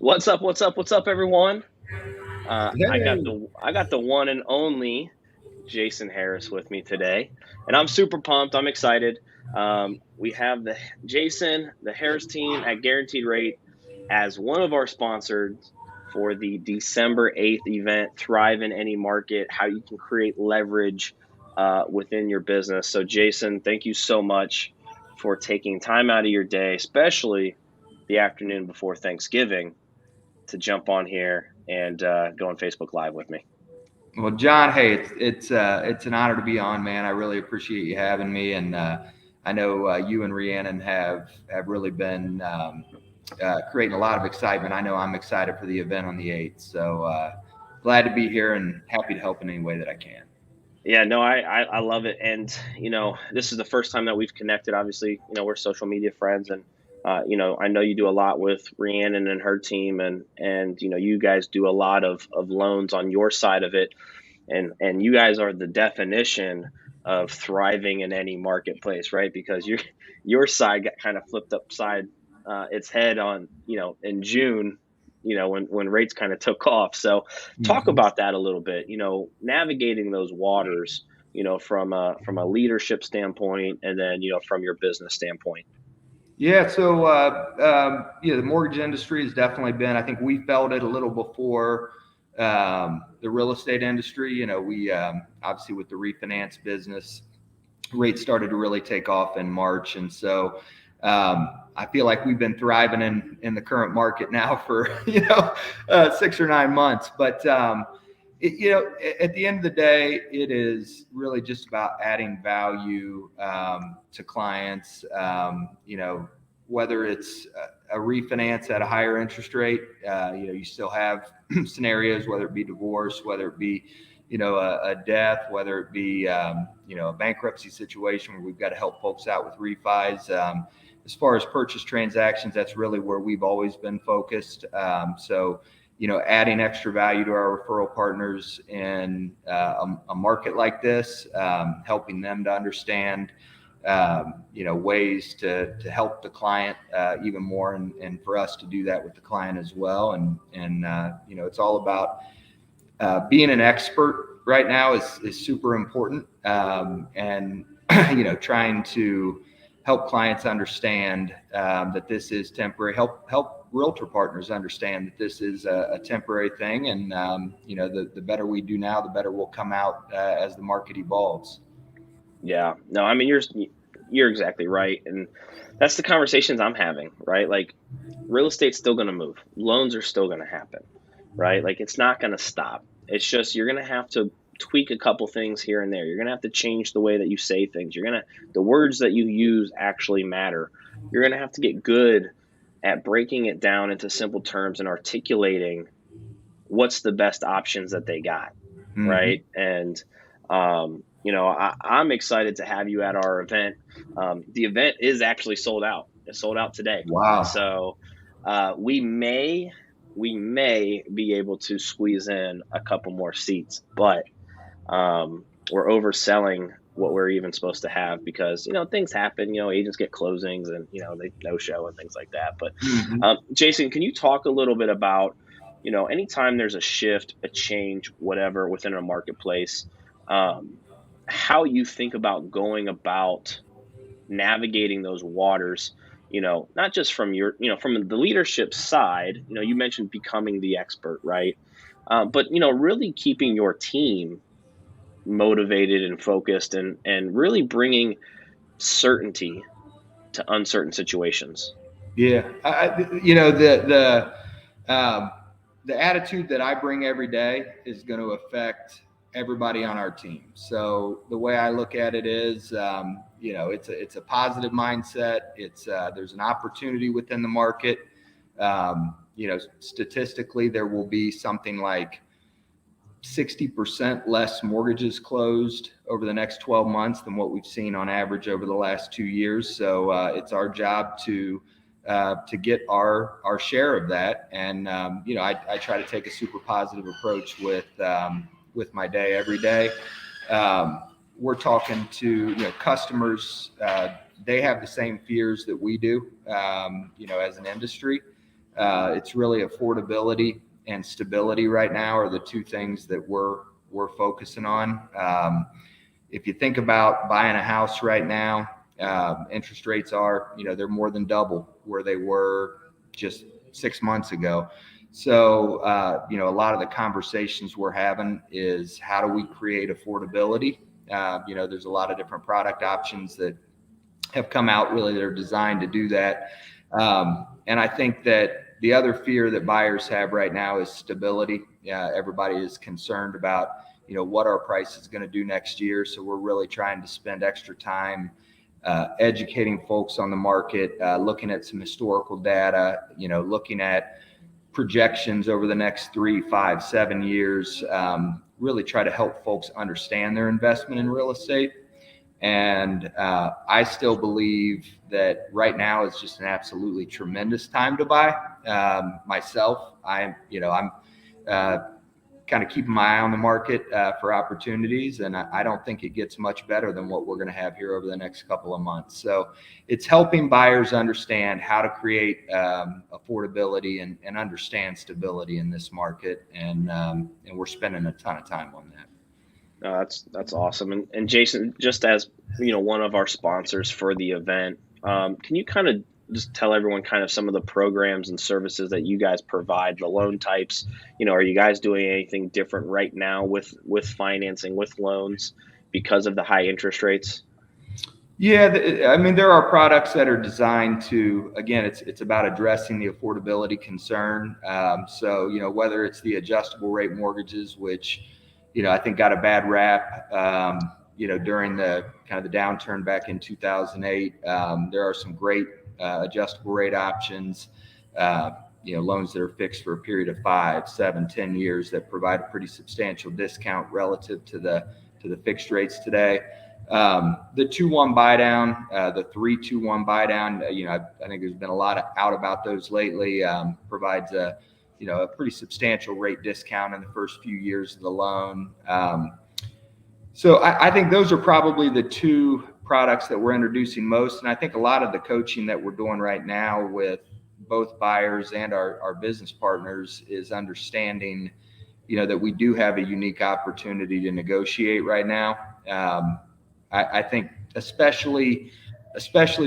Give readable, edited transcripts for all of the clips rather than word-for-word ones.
What's up? What's up? What's up, everyone? I got Hey. the one and only Jason Harris with me today, and I'm super pumped. I'm excited. We have the Harris team at Guaranteed Rate as one of our sponsors for the December 8th event, Thrive in Any Market, how you can create leverage within your business. So, Jason, thank you so much for taking time out of your day, especially the afternoon before Thanksgiving, to jump on here and go on Facebook Live with me. Well, John, hey, it's an honor to be on, man. I really appreciate you having me, and I know you and Rhiannon have really been creating a lot of excitement. I know I'm excited for the event on the 8th, so glad to be here and happy to help in any way that I can. Yeah, no, I love it. And, this is the first time that we've connected. Obviously, we're social media friends, and, I know you do a lot with Rhiannon and her team, and, you guys do a lot of loans on your side of it. And you guys are the definition of thriving in any marketplace, right? Because your side got kind of flipped upside its head on, in June, when rates kind of took off. So talk Mhm. about that a little bit, navigating those waters, from a leadership standpoint, and then, from your business standpoint. Yeah, so the mortgage industry has definitely been. I think we felt it a little before the real estate industry. We obviously with the refinance business, rates started to really take off in March, and so I feel like we've been thriving in the current market now for 6 or 9 months. But at the end of the day, it is really just about adding value to clients. Whether it's a refinance at a higher interest rate, you still have scenarios, whether it be divorce, whether it be a death, whether it be a bankruptcy situation where we've got to help folks out with refis. As far as purchase transactions, that's really where we've always been focused. So adding extra value to our referral partners in a market like this, helping them to understand ways to help the client even more, and for us to do that with the client as well. And it's all about being an expert right now is super important, and trying to help clients understand that this is temporary. Help realtor partners understand that this is a temporary thing, and the better we do now, the better we'll come out as the market evolves. Yeah, no, I mean, you're exactly right, and that's the conversations I'm having, right? Like, real estate's still going to move, loans are still going to happen, right? Like, it's not going to stop. It's just you're going to have to tweak a couple things here and there. You're going to have to change the way that you say things. The words that you use actually matter. You're going to have to get good at breaking it down into simple terms and articulating what's the best options that they got, Mm-hmm. right? And I'm excited to have you at our event. The event is actually sold out. It's sold out today. Wow. So we may be able to squeeze in a couple more seats, but we're overselling what we're even supposed to have, because things happen. Agents get closings, and they no show and things like that. But Mm-hmm. Jason, can you talk a little bit about, anytime there's a shift, a change, whatever, within a marketplace, um, how you think about going about navigating those waters, not just from from the leadership side. You mentioned becoming the expert, right? But really keeping your team motivated and focused, and really bringing certainty to uncertain situations. Yeah, um, the attitude that I bring every day is going to affect everybody on our team. So the way I look at it is, it's a positive mindset. There's an opportunity within the market. Statistically, there will be something like 60% less mortgages closed over the next 12 months than what we've seen on average over the last 2 years. So it's our job to get our share of that. And I try to take a super positive approach with my day every day. We're talking to customers. They have the same fears that we do, as an industry. It's really affordability and stability right now are the two things that we're focusing on. If you think about buying a house right now, interest rates are, they're more than double where they were just 6 months ago. So, a lot of the conversations we're having is how do we create affordability? There's a lot of different product options that have come out really that are designed to do that. And I think that the other fear that buyers have right now is stability. Everybody is concerned about, what our price is going to do next year. So we're really trying to spend extra time educating folks on the market, looking at some historical data, looking at projections over the next 3, 5, 7 years, really try to help folks understand their investment in real estate. And I still believe that right now is just an absolutely tremendous time to buy. Myself, I'm kind of keeping my eye on the market for opportunities, and I don't think it gets much better than what we're going to have here over the next couple of months. So it's helping buyers understand how to create affordability and understand stability in this market, and we're spending a ton of time on that. That's awesome. And Jason, just as one of our sponsors for the event, can you kind of just tell everyone kind of some of the programs and services that you guys provide, the loan types? Are you guys doing anything different right now with financing, with loans because of the high interest rates? Yeah, there are products that are designed to, again, it's about addressing the affordability concern. So, whether it's the adjustable rate mortgages, which I think got a bad rap, during the kind of the downturn back in 2008. There are some great adjustable rate options, loans that are fixed for a period of 5, 7, 10 years that provide a pretty substantial discount relative to the fixed rates today. The 2-1 buy down, the 3-2-1 buy down, I think there's been a lot out about those lately. Provides a pretty substantial rate discount in the first few years of the loan. So I think those are probably the two products that we're introducing most. And I think a lot of the coaching that we're doing right now with both buyers and our business partners is understanding, that we do have a unique opportunity to negotiate right now. I think especially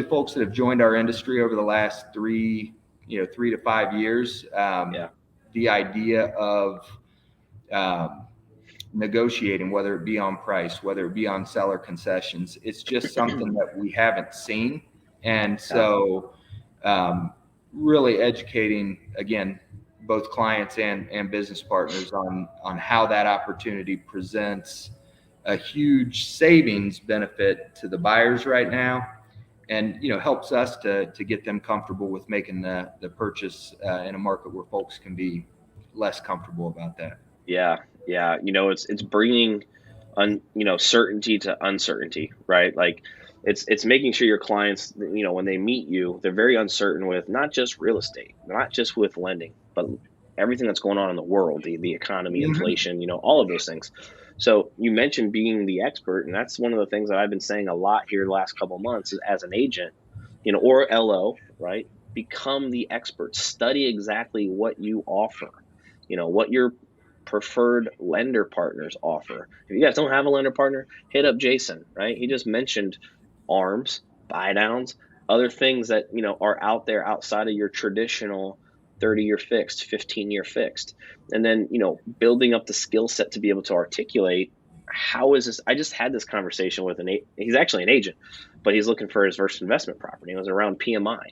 folks that have joined our industry over the last 3 to 5 years, the idea of negotiating, whether it be on price, whether it be on seller concessions, it's just something that we haven't seen. And so really educating, again, both clients and business partners on how that opportunity presents a huge savings benefit to the buyers right now, and helps us to get them comfortable with making the purchase in a market where folks can be less comfortable about that. Yeah. It's bringing certainty to uncertainty, right? Like it's making sure your clients, when they meet you, they're very uncertain with not just real estate, not just with lending, but everything that's going on in the world, the economy, inflation, all of those things. So you mentioned being the expert, and that's one of the things that I've been saying a lot here the last couple of months is, as an agent, or LO, right? Become the expert. Study exactly what you offer, what your preferred lender partners offer. If you guys don't have a lender partner, hit up Jason, right? He just mentioned ARMs, buy downs, other things that, are out there outside of your traditional 30-year fixed, 15-year fixed. And then, building up the skill set to be able to articulate, how is this? I just had this conversation with he's actually an agent, but he's looking for his first investment property. It was around PMI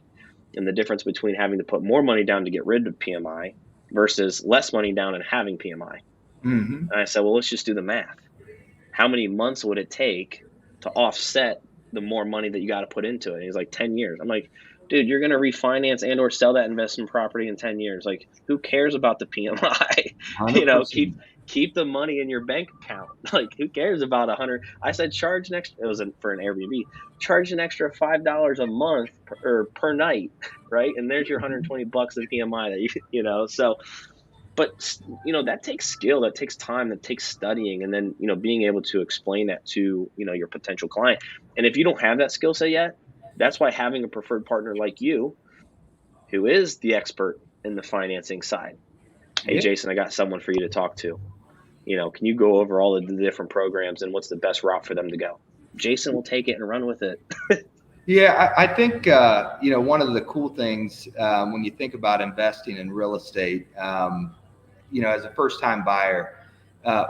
and the difference between having to put more money down to get rid of PMI versus less money down and having PMI. And I said, well, let's just do the math. How many months would it take to offset the more money that you got to put into it? And he's like, 10 years. I'm like, dude, you're going to refinance and or sell that investment property in 10 years. Like, who cares about the PMI? Keep the money in your bank account. Like, who cares about 100? I said, charge next. It was for an Airbnb. Charge an extra $5 a month per night, right? And there's your $120 of PMI that So, but that takes skill, that takes time, that takes studying, and then being able to explain that to your potential client. And if you don't have that skill set yet, that's why having a preferred partner like you, who is the expert in the financing side. Hey, Yeah. Jason, I got someone for you to talk to. Can you go over all of the different programs and what's the best route for them to go? Jason will take it and run with it. Yeah, I think one of the cool things when you think about investing in real estate, as a first-time buyer, uh,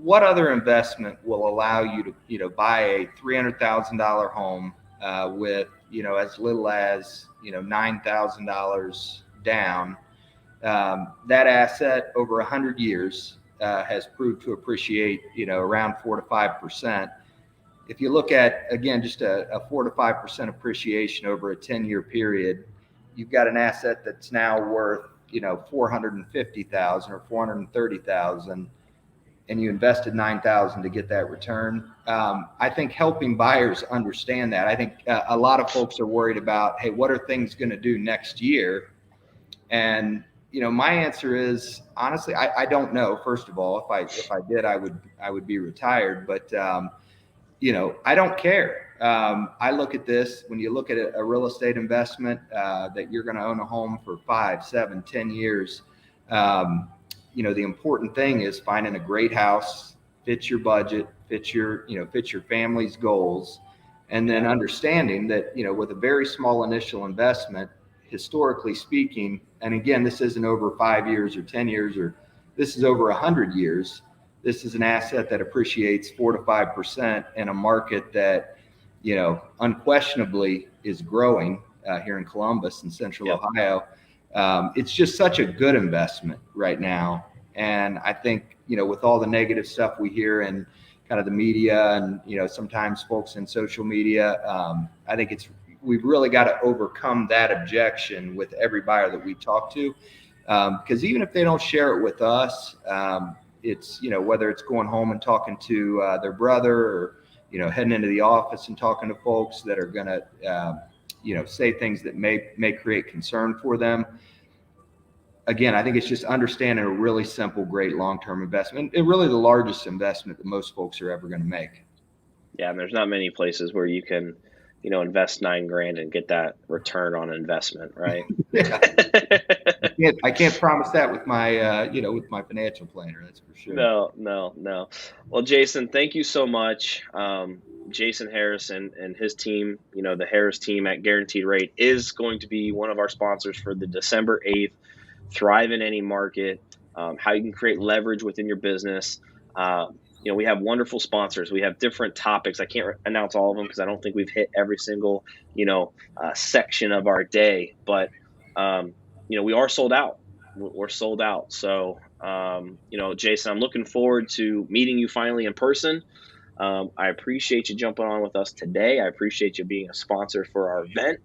what other investment will allow you to buy a $300,000 home with as little as $9,000 down? That asset over 100 years has proved to appreciate around 4 to 5%. If you look at, again, just a 4 to 5% appreciation over a 10-year period, you've got an asset that's now worth 450,000 or 430,000, and you invested 9,000 to get that return. I think helping buyers understand that. I think a lot of folks are worried about, hey, what are things going to do next year? And my answer is, honestly, I don't know. First of all, if I did, I would be retired. But I don't care. I look at this, when you look at a real estate investment that you're going to own a home for 5, 7, 10 years. The important thing is finding a great house, fits your budget, fits your family's goals, and then understanding that, with a very small initial investment, historically speaking, and again, this isn't over 5 years or 10 years, or this is over 100 years. This is an asset that appreciates 4 to 5% in a market that, unquestionably is growing here in Columbus and Central Ohio. It's just such a good investment right now. And I think, with all the negative stuff we hear in kind of the media and, sometimes folks in social media, I think we've really got to overcome that objection with every buyer that we talk to. Because even if they don't share it with us, it's, whether it's going home and talking to their brother, or, heading into the office and talking to folks that are going to, say things that may create concern for them. Again, I think it's just understanding a really simple, great long-term investment, and really the largest investment that most folks are ever going to make. Yeah, and there's not many places where you can, invest $9,000 and get that return on investment, right? Yeah. I can't promise that with my with my financial planner. That's for sure. No. Well, Jason, thank you so much. Jason Harris and his team, the Harris team at Guaranteed Rate, is going to be one of our sponsors for the December 8th Thrive in Any Market, how you can create leverage within your business. We have wonderful sponsors. We have different topics. I can't announce all of them because I don't think we've hit every single, section of our day. But, we are sold out. We're sold out. So, Jason, I'm looking forward to meeting you finally in person. I appreciate you jumping on with us today. I appreciate you being a sponsor for our event.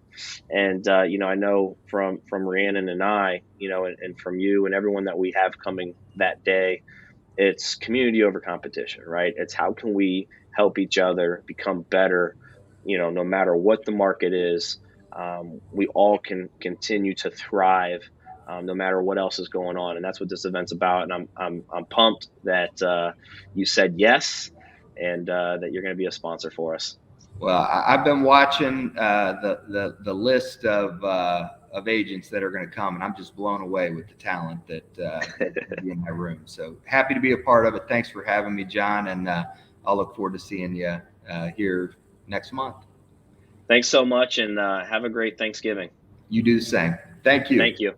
And, I know from Rhiannon and I, and from you and everyone that we have coming that day, it's community over competition, right? It's how can we help each other become better, no matter what the market is. We all can continue to thrive no matter what else is going on. And that's what this event's about. And I'm pumped that you said yes, and that you're going to be a sponsor for us. Well, I've been watching the list of agents that are going to come, and I'm just blown away with the talent that be in my room. So happy to be a part of it. Thanks for having me, John, and I'll look forward to seeing you here next month. Thanks so much, and have a great Thanksgiving. You do the same. Thank you. Thank you.